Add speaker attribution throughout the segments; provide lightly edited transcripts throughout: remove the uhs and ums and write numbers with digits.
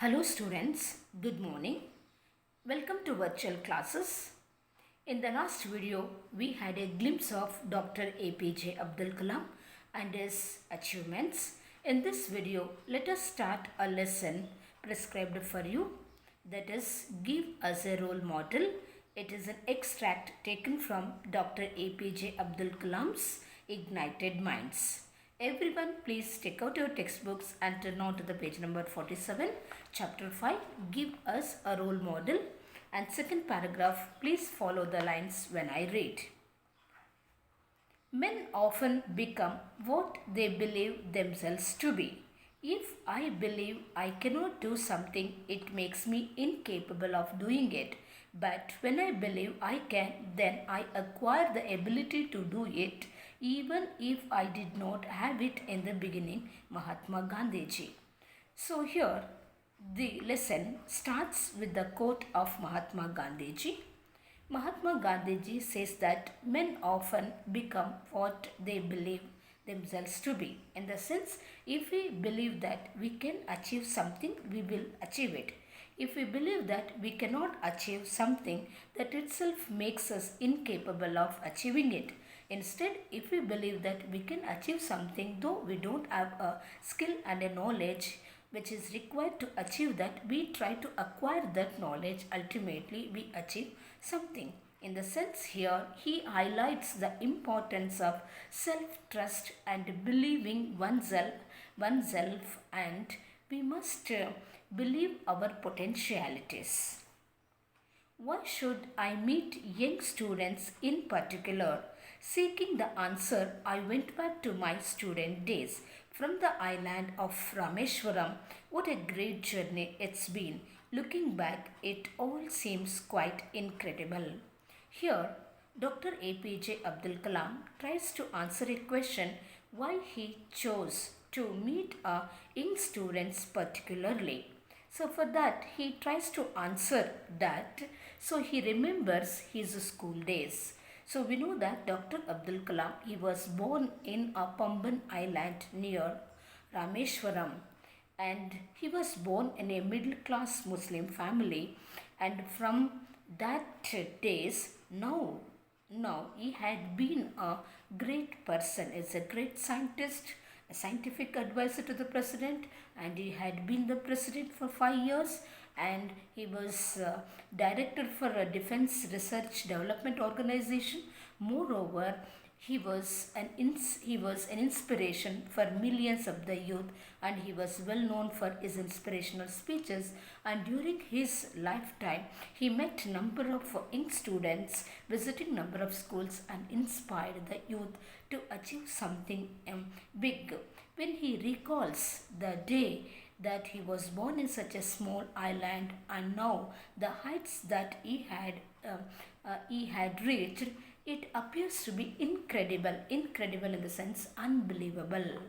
Speaker 1: Hello students, good morning. Welcome to virtual classes. In the last video, we had a glimpse of Dr. APJ Abdul Kalam and his achievements. In this video, let us start a lesson prescribed for you, that is, give us a role model. It is an extract taken from Dr. APJ Abdul Kalam's Ignited Minds. Everyone, please take out your textbooks and turn on to the page number 47, chapter 5, give us a role model. And second paragraph, please follow the lines when I read. Men often become what they believe themselves to be. If I believe I cannot do something, it makes me incapable of doing it. But when I believe I can, then I acquire the ability to do it, even if I did not have it in the beginning. Mahatma Gandhiji. So here the lesson starts with the quote of Mahatma Gandhiji. Mahatma Gandhiji says that men often become what they believe themselves to be. In the sense, if we believe that we can achieve something, we will achieve it. If we believe that we cannot achieve something, that itself makes us incapable of achieving it. Instead, if we believe that we can achieve something, though we don't have a skill and a knowledge which is required to achieve that, we try to acquire that knowledge. Ultimately, we achieve something. In the sense here, he highlights the importance of self-trust and believing oneself, and we must believe our potentialities. Why should I meet young students in particular? Seeking the answer, I went back to my student days. From the island of Rameshwaram, what a great journey it's been. Looking back, it all seems quite incredible. Here, Dr. APJ Abdul Kalam tries to answer a question why he chose to meet young students particularly. So for that, he tries to answer that. So he remembers his school days. So we know that Dr. Abdul Kalam, he was born in a Pamban island near Rameshwaram, and he was born in a middle class Muslim family, and from that days now he had been a great person. Is a great scientist, a scientific advisor to the president, and he had been the president for 5 years, and he was director for a defense research development organization. Moreover, he was an inspiration for millions of the youth, and he was well known for his inspirational speeches. And during his lifetime, he met number of young students, visiting number of schools, and inspired the youth to achieve something big. When he recalls the day that he was born in such a small island, and now the heights that he had reached, it appears to be incredible in the sense unbelievable.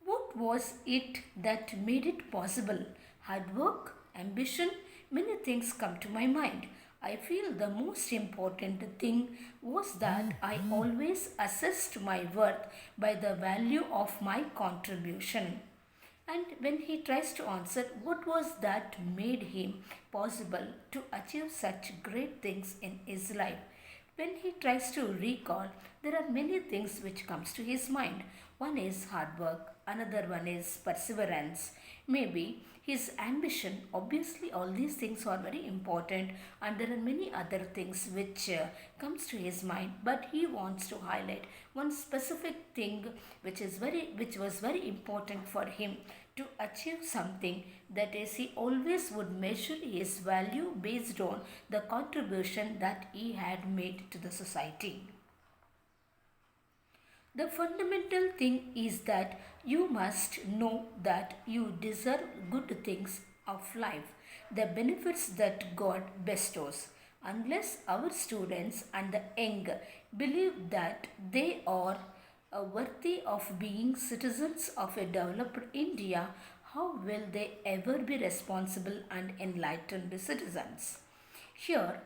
Speaker 1: What was it that made it possible? Hard work, ambition, many things come to my mind. I feel the most important thing was that I always assessed my worth by the value of my contribution. And when he tries to answer what was that made him possible to achieve such great things in his life, when he tries to recall, there are many things which comes to his mind. One is hard work, another one is perseverance, maybe his ambition. Obviously all these things are very important, and there are many other things which comes to his mind, but he wants to highlight one specific thing which was very important for him to achieve something. That is, he always would measure his value based on the contribution that he had made to the society. The fundamental thing is that you must know that you deserve good things of life, the benefits that God bestows. Unless our students and the young believe that they are worthy of being citizens of a developed India, how will they ever be responsible and enlightened citizens? Here,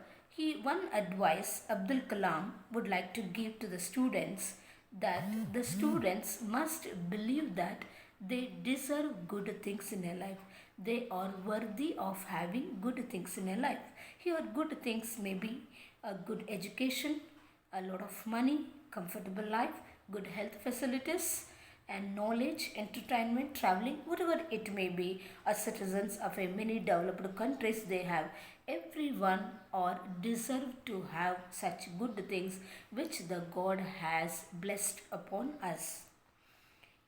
Speaker 1: one advice Abdul Kalam would like to give to the students, that the students must believe that They deserve good things in a life. They are worthy of having good things in a life. Here, good things may be a good education, a lot of money, comfortable life, good health facilities, and knowledge, entertainment, traveling, whatever it may be, as citizens of a many developed countries, they have everyone or deserve to have such good things which the God has blessed upon us.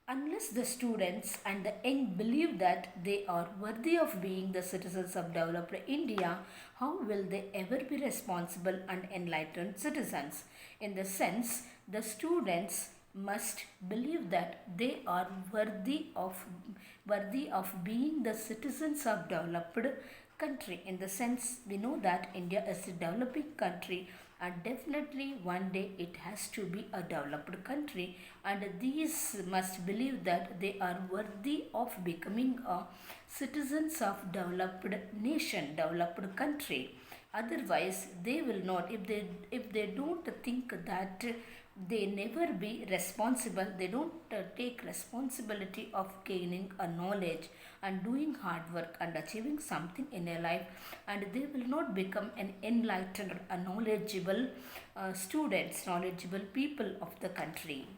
Speaker 1: Unless the students and the young believe that they are worthy of being the citizens of developed India, how will they ever be responsible and enlightened citizens? In the sense, the students must believe that they are worthy of being the citizens of developed country. In the sense, we know that India is a developing country, and definitely one day it has to be a developed country, and these must believe that they are worthy of becoming a citizens of developed nation, developed country. Otherwise they will not, if they don't think that, they never be responsible, they don't take responsibility of gaining a knowledge and doing hard work and achieving something in a life, and they will not become an enlightened, a knowledgeable students, knowledgeable people of the country.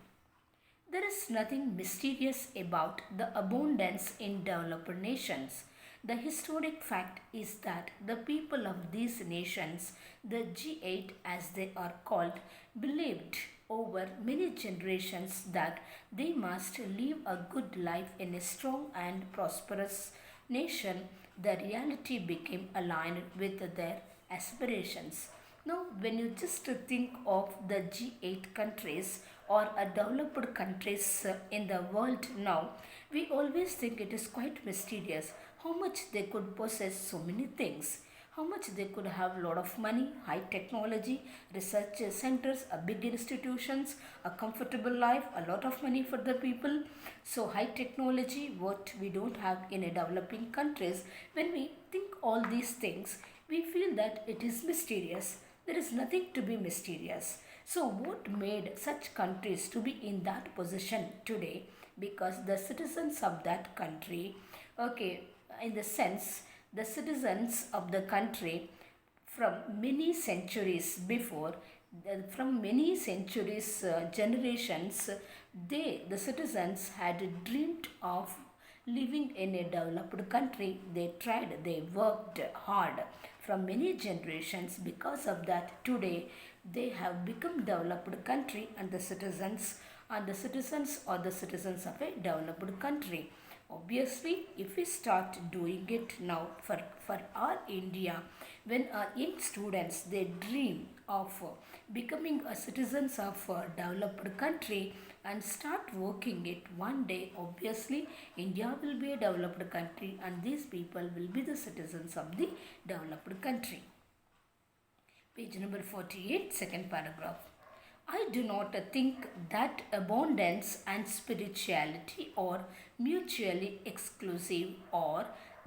Speaker 1: There is nothing mysterious about the abundance in developed nations. The historic fact is that the people of these nations, the G8 as they are called, believed over many generations that they must live a good life in a strong and prosperous nation. The reality became aligned with their aspirations. Now, when you just think of the G8 countries or a developed countries in the world now, we always think it is quite mysterious how much they could possess so many things, how much they could have a lot of money, high technology, research centers, a big institutions, a comfortable life, a lot of money for the people. So high technology, what we don't have in a developing countries. When we think all these things, we feel that it is mysterious. There is nothing to be mysterious. So what made such countries to be in that position today? Because the citizens of that country, okay, in the sense, the citizens of the country from many centuries before, from many centuries, generations, the citizens had dreamed of living in a developed country. They tried, they worked hard from many generations. Because of that, today they have become developed country, and the citizens are the citizens of a developed country. Obviously, if we start doing it now for our India, when our young students they dream of becoming a citizens of a developed country and start working it, one day obviously India will be a developed country, and these people will be the citizens of the developed country. Page number 48, second paragraph. I do not think that abundance and spirituality are mutually exclusive, or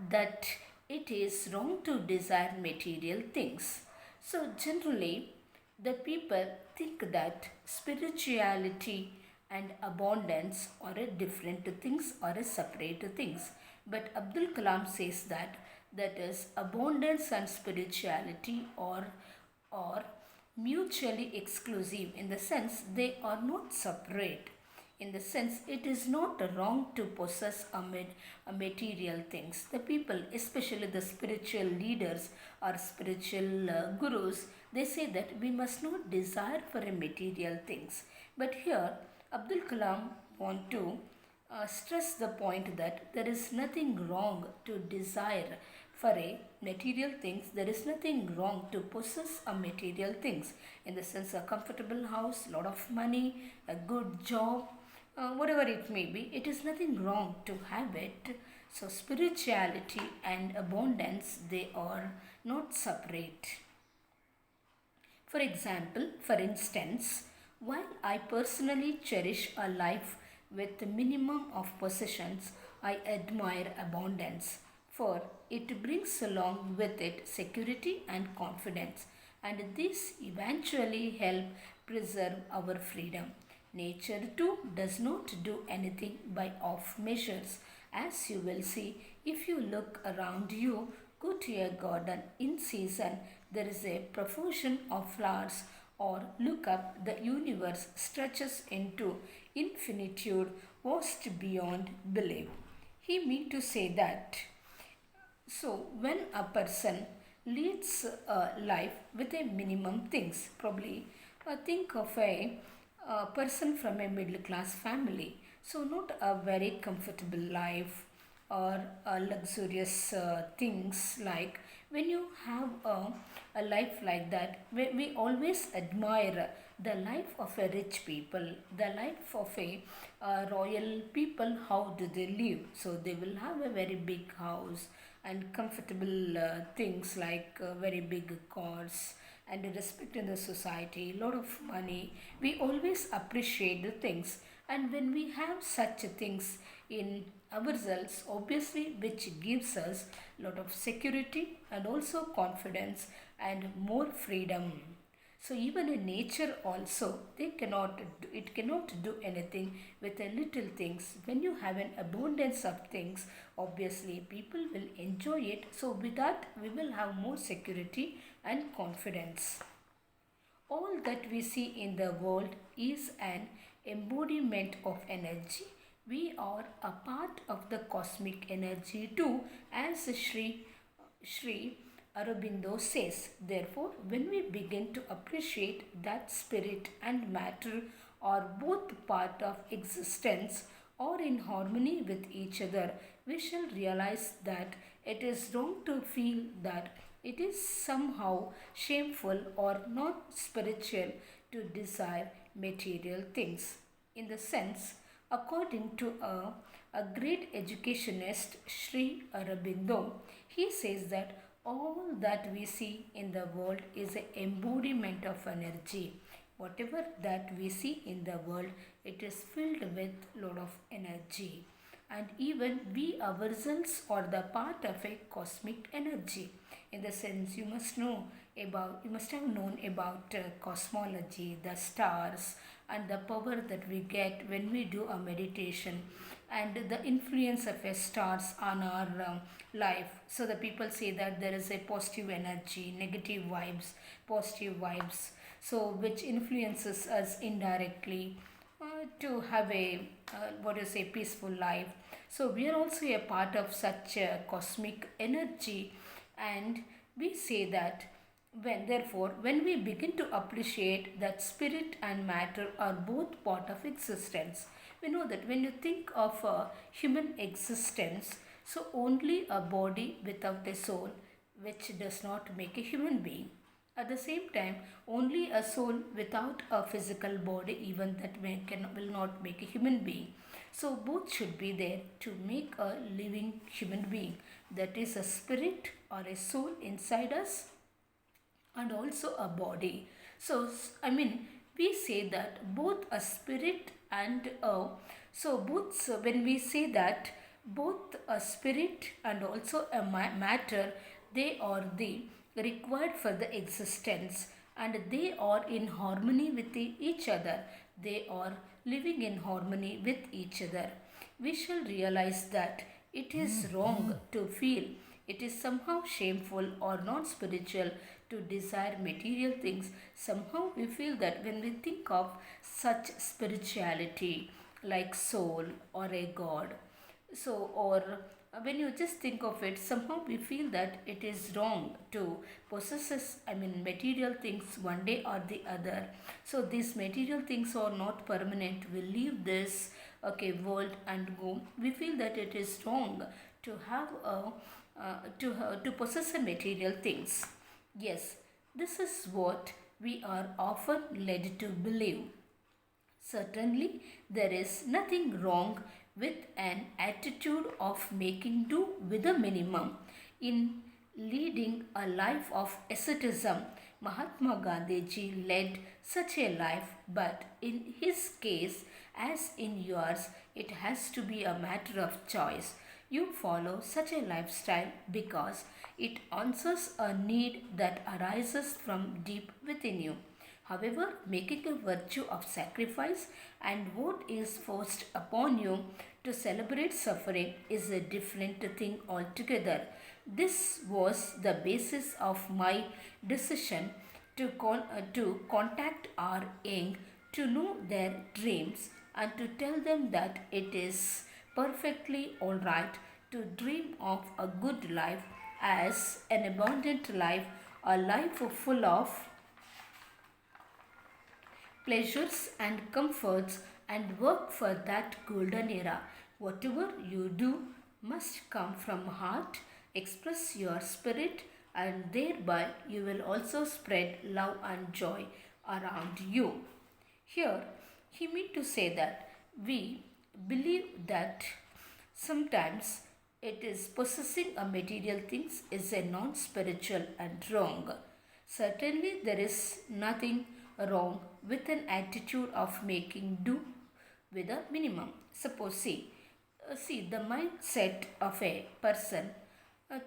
Speaker 1: that it is wrong to desire material things. So, generally, the people think that spirituality and abundance are a different things or a separate things. But Abdul Kalam says that is abundance and spirituality are mutually exclusive, in the sense they are not separate. In the sense, it is not wrong to possess a material things. The people, especially the spiritual leaders or spiritual gurus, they say that we must not desire for a material things. But here Abdul Kalam want to stress the point that there is nothing wrong to desire for a material things. There is nothing wrong to possess a material things, in the sense a comfortable house, lot of money, a good job, whatever it may be. It is nothing wrong to have it. So spirituality and abundance, they are not separate. For instance, while I personally cherish a life with the minimum of possessions, I admire abundance, for it brings along with it security and confidence, and this eventually help preserve our freedom. Nature too does not do anything by off measures. As you will see, if you look around you, go to a garden in season, there is a profusion of flowers, or look up, the universe stretches into infinitude, vast beyond belief. He meant to say that so, when a person leads a life with a minimum things, probably think of a person from a middle class family. So, not a very comfortable life or luxurious things like when you have a life like that, we always admire the life of a rich people, the life of a royal people, how do they live? So they will have a very big house and comfortable things like very big cars and respect in the society, lot of money. We always appreciate the things, and when we have such things in ourselves, obviously, which gives us lot of security and also confidence and more freedom. So even in nature also, it cannot do anything with a little things. When you have an abundance of things, obviously people will enjoy it. So with that, we will have more security and confidence. All that we see in the world is an embodiment of energy. We are a part of the cosmic energy too, as Sri Aurobindo says. Therefore, when we begin to appreciate that spirit and matter are both part of existence or in harmony with each other, we shall realize that it is wrong to feel that it is somehow shameful or not spiritual to desire material things. In the sense, according to a great educationist, Sri Aurobindo, he says that all that we see in the world is an embodiment of energy. Whatever that we see in the world, it is filled with lot of energy, and even we ourselves are the part of a cosmic energy. In the sense, you must have known about cosmology, the stars, and the power that we get when we do a meditation, and the influence of a stars on our life. So the people say that there is a positive energy, negative vibes, positive vibes, so which influences us indirectly to have a what you say peaceful life. So we are also a part of such a cosmic energy, and we say that when we begin to appreciate that spirit and matter are both part of existence, we know that when you think of a human existence, so only a body without a soul, which does not make a human being. At the same time, only a soul without a physical body, even that will not make a human being. So both should be there to make a living human being. That is a spirit or a soul inside us, and also a body. So I mean, we say that both a spirit and a so both so when we say that both a spirit and also a matter, they are the required for the existence, and they are in harmony with each other. They are living in harmony with each other. We shall realize that it is wrong to feel it is somehow shameful or not spiritual to desire material things. Somehow we feel that when we think of such spirituality like soul or a god, so or when you just think of it, somehow we feel that it is wrong to possess, I mean, material things one day or the other. So these material things are not permanent. We leave this world and go. We feel that it is wrong to have a to possess a material things. Yes, this is what we are often led to believe. Certainly, there is nothing wrong with an attitude of making do with a minimum. In leading a life of asceticism, Mahatma Gandhi ji led such a life, but in his case, as in yours, it has to be a matter of choice. You follow such a lifestyle because it answers a need that arises from deep within you. However, making a virtue of sacrifice and what is forced upon you to celebrate suffering is a different thing altogether. This was the basis of my decision to contact our young, to know their dreams, and to tell them that it is perfectly alright to dream of a good life, as an abundant life, a life full of pleasures and comforts, and work for that golden era. Whatever you do must come from heart, express your spirit, and thereby you will also spread love and joy around you. Here, he meant to say that we believe that sometimes it is possessing a material things is a non-spiritual and wrong. Certainly, there is nothing wrong with an attitude of making do with a minimum. Suppose, see the mindset of a person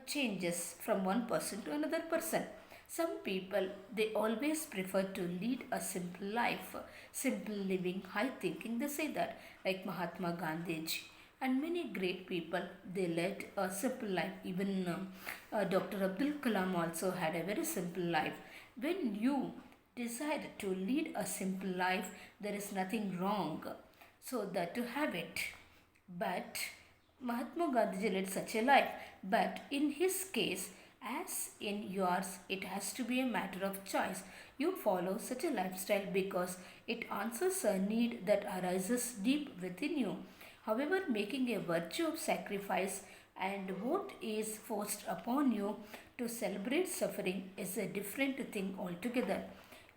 Speaker 1: changes from one person to another person. Some people they always prefer to lead a simple life, simple living, high thinking. They say that, like Mahatma Gandhi ji and many great people, they led a simple life. Even Dr. Abdul Kalam also had a very simple life. When you decide to lead a simple life, there is nothing wrong. So that to have it. But Mahatma Gandhi led such a life. But in his case, as in yours, it has to be a matter of choice. You follow such a lifestyle because it answers a need that arises deep within you. However, making a virtue of sacrifice and what is forced upon you to celebrate suffering is a different thing altogether.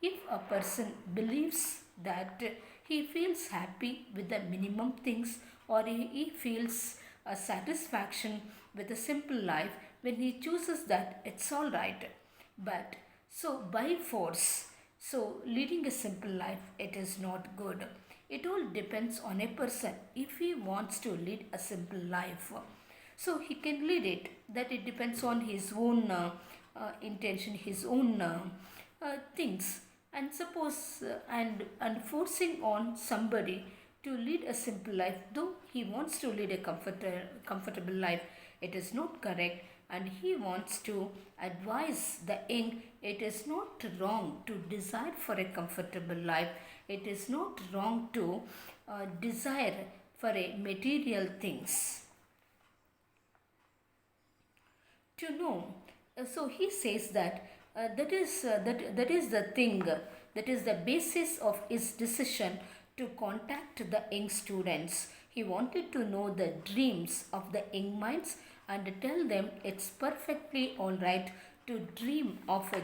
Speaker 1: If a person believes that he feels happy with the minimum things, or he feels a satisfaction with a simple life, when he chooses that, it's all right. But so by force, so leading a simple life, it is not good. It all depends on a person. If he wants to lead a simple life, so he can lead it. That it depends on his own intention, his own things. And suppose and forcing on somebody to lead a simple life, though he wants to lead a comfortable life, it is not correct. And he wants to advise the young, it is not wrong to desire for a comfortable life. It is not wrong to desire for a material things. To know, so he says that that is the thing, that is the basis of his decision to contact the young students. He wanted to know the dreams of the young minds and tell them it's perfectly all right to dream of a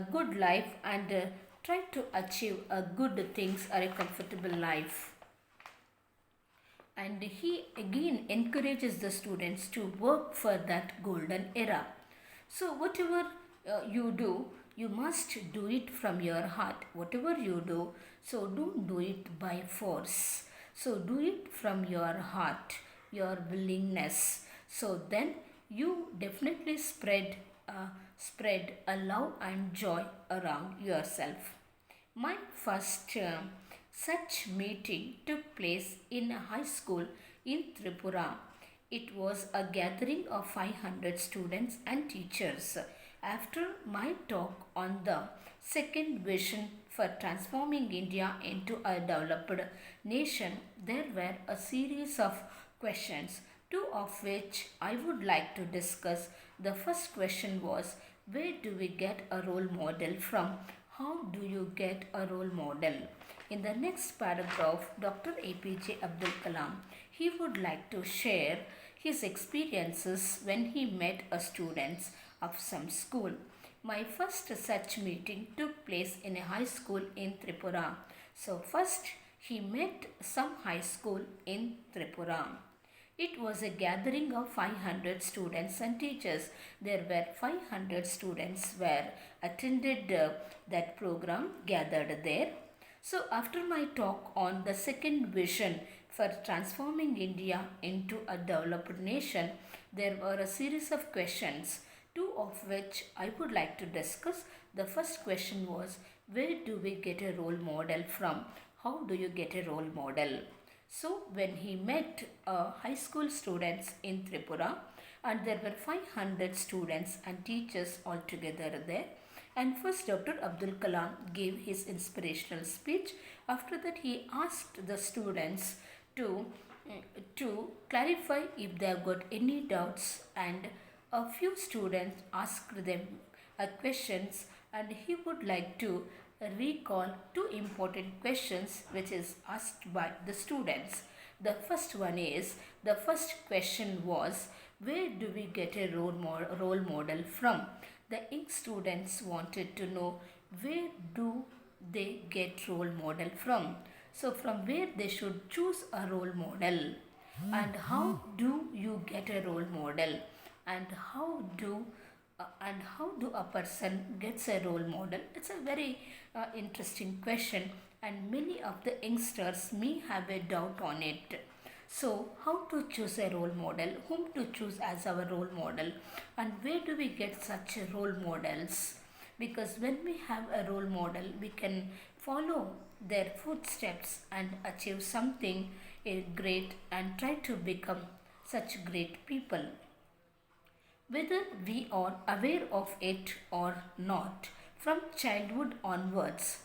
Speaker 1: good life and try to achieve a good things or a comfortable life. And he again encourages the students to work for that golden era. So whatever you do, you must do it from your heart. Whatever you do, so don't do it by force. So do it from your heart, your willingness. So then you definitely spread a love and joy around yourself. My first such meeting took place in a high school in Tripura. It was a gathering of 500 students and teachers. After my talk on the second vision for transforming India into a developed nation, there were a series of questions, two of which I would like to discuss. The first question was, where do we get a role model from? How do you get a role model? In the next paragraph, Dr. APJ Abdul Kalam, he would like to share his experiences when he met a students of some school. My first such meeting took place in a high school in Tripura. So first he met some high school in Tripura. It was a gathering of 500 students and teachers. There were 500 students were attended that program gathered there. So after my talk on the second vision for transforming India into a developed nation, there were a series of questions, two of which I would like to discuss. The first question was, Where do we get a role model from? How do you get a role model? So, when he met high school students in Tripura, and there were 500 students and teachers altogether there. And first, Dr. Abdul Kalam gave his inspirational speech. After that, he asked the students to to clarify if they have got any doubts, and a few students asked them questions, and he would like to recall two important questions which is asked by the students. The first question was, where do we get a role model from? The young students wanted to know, where do they get role model from? So from where they should choose a role model, and how do you get a role model, and how do a person gets a role model? It's a very interesting question, and many of the youngsters may have a doubt on it. So, how to choose a role model, whom to choose as our role model, and where do we get such role models? Because when we have a role model, we can follow their footsteps and achieve something great and try to become such great people. Whether we are aware of it or not, from childhood onwards,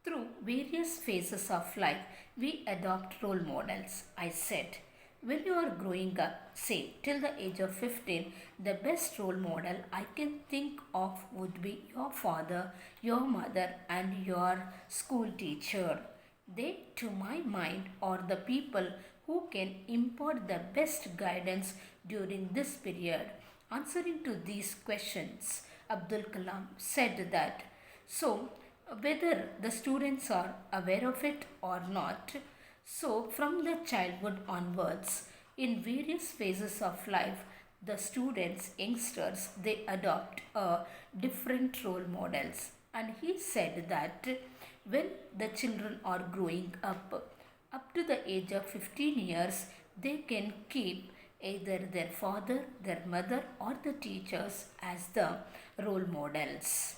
Speaker 1: through various phases of life, we adopt role models. I said, when you are growing up, say till the age of 15, the best role model I can think of would be your father, your mother, and your school teacher. They, to my mind, are the people who can impart the best guidance during this period. Answering to these questions, Abdul Kalam said that, so whether the students are aware of it or not, so from the childhood onwards, in various phases of life, the students, youngsters, they adopt different role models. And he said that when the children are growing up to the age of 15 years, they can keep either their father, their mother, or the teachers as the role models.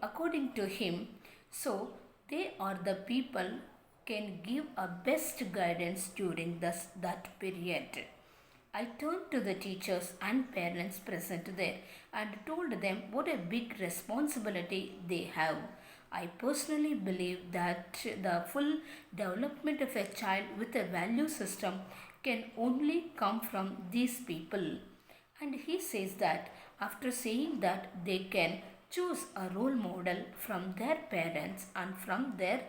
Speaker 1: According to him, so they are the people can give a best guidance during that period. I turned to the teachers and parents present there and told them what a big responsibility they have. I personally believe that the full development of a child with a value system can only come from these people. And he says that after saying that they can choose a role model from their parents and from their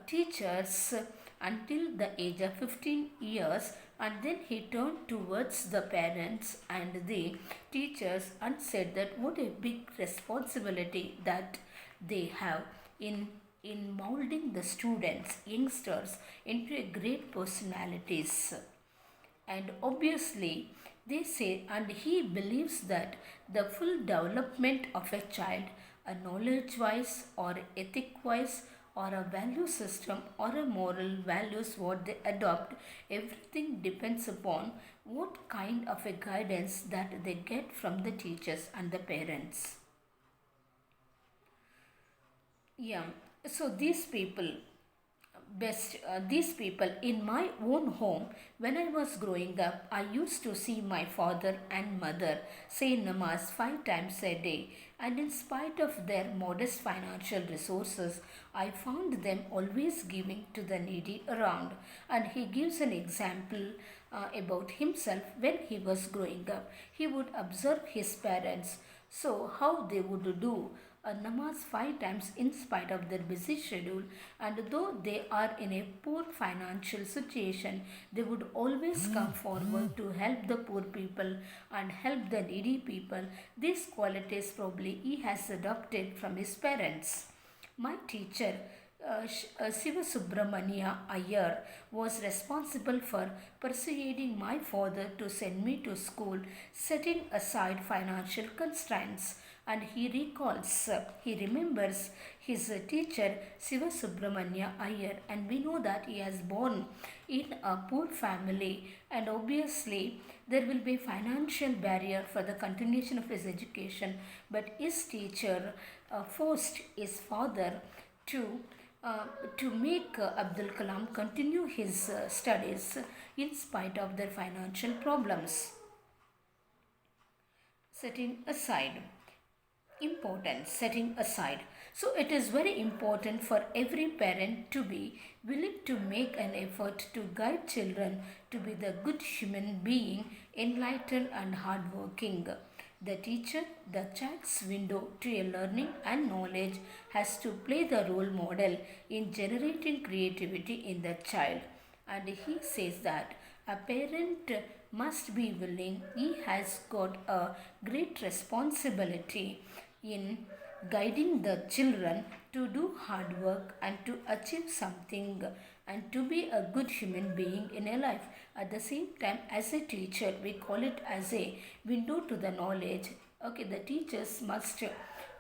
Speaker 1: teachers until the age of 15 years, and then he turned towards the parents and the teachers and said that what a big responsibility that they have in molding the students, youngsters, into a great personalities. And obviously, they say, and he believes that the full development of a child, a knowledge wise or ethic wise or a value system or a moral values what they adopt, everything depends upon what kind of a guidance that they get from the teachers and the parents. Yeah, so these people in my own home, when I was growing up, I used to see my father and mother say namaz 5 times a day, and in spite of their modest financial resources, I found them always giving to the needy around. And he gives an example about himself when he was growing up. He would observe his parents, so how they would do a namaz 5 times in spite of their busy schedule, and though they are in a poor financial situation, they would always come forward to help the poor people and help the needy people. These qualities probably he has adopted from his parents. My teacher, Siva Subramania Iyer, was responsible for persuading my father to send me to school, setting aside financial constraints. and he remembers his teacher Siva Subramanya Iyer, and we know that he has born in a poor family, and obviously there will be financial barrier for the continuation of his education, but his teacher forced his father to to make Abdul Kalam continue his studies in spite of their financial problems. Setting aside setting aside. So it is very important for every parent to be willing to make an effort to guide children to be the good human being, enlightened and hardworking. The teacher, the child's window to a learning and knowledge, has to play the role model in generating creativity in the child. And he says that a parent must be willing, he has got a great responsibility in guiding the children to do hard work and to achieve something and to be a good human being in a life. At the same time, as a teacher, we call it as a window to the knowledge. Okay, the teachers must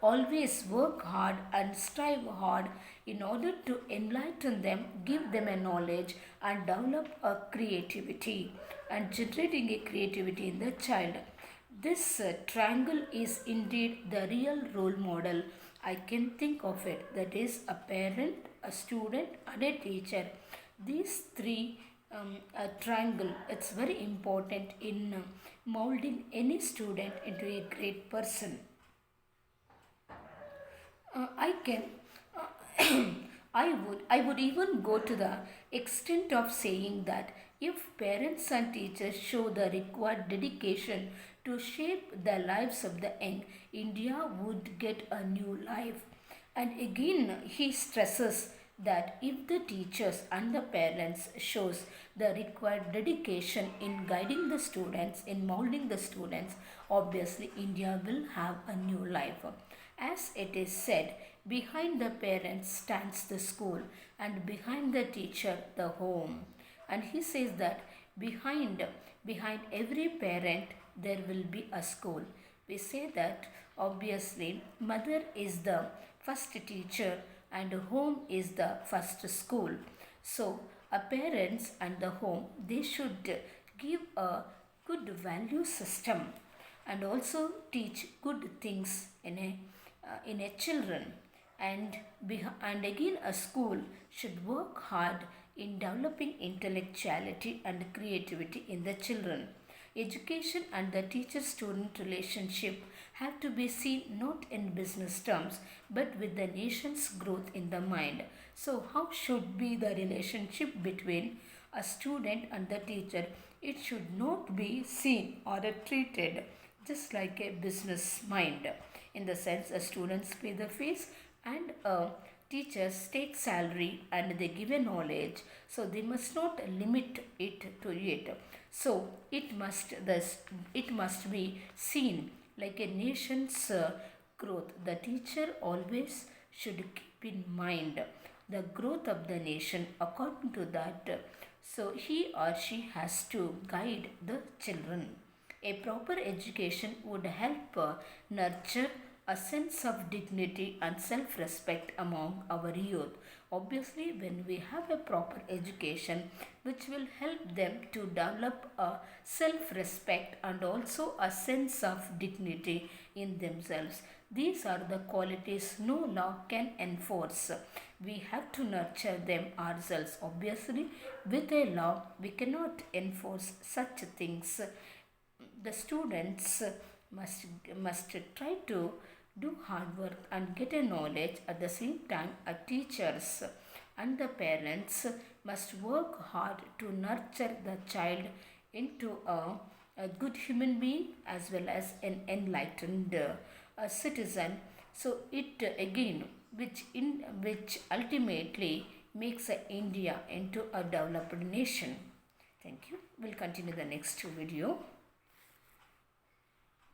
Speaker 1: always work hard and strive hard in order to enlighten them, give them a knowledge and develop a creativity and generating a creativity in the child. This triangle is indeed the real role model. I can think of it, that is a parent, a student and a teacher. These three a triangle, it's very important in molding any student into a great person. I can I would even go to the extent of saying that if parents and teachers show the required dedication to shape the lives of the young, India would get a new life. And again he stresses that if the teachers and the parents shows the required dedication in guiding the students, in molding the students, obviously India will have a new life. As it is said, behind the parents stands the school, and behind the teacher the home. And he says that behind every parent there will be a school. We say that obviously mother is the first teacher and home is the first school. So a parents and the home, they should give a good value system and also teach good things in a children, and and again a school should work hard in developing intellectuality and creativity in the children. Education and the teacher student relationship have to be seen not in business terms but with the nation's growth in the mind. So how should be the relationship between a student and the teacher? It should not be seen or treated just like a business mind, in the sense a students pay the fees and teachers take salary and they give a knowledge, so they must not limit it to it. So it must be seen like a nation's growth. The teacher always should keep in mind the growth of the nation. According to that, so he or she has to guide the children. A proper education would help nurture a sense of dignity and self respect among our youth. Obviously, when we have a proper education, which will help them to develop a self respect and also a sense of dignity in themselves. These are the qualities no law can enforce. We have to nurture them ourselves. Obviously, with a law, we cannot enforce such things. The students must try to do hard work and get a knowledge. At the same time, our teachers and the parents must work hard to nurture the child into a good human being as well as an enlightened citizen. So it again which ultimately makes India into a developed nation. Thank you. We'll continue the next video.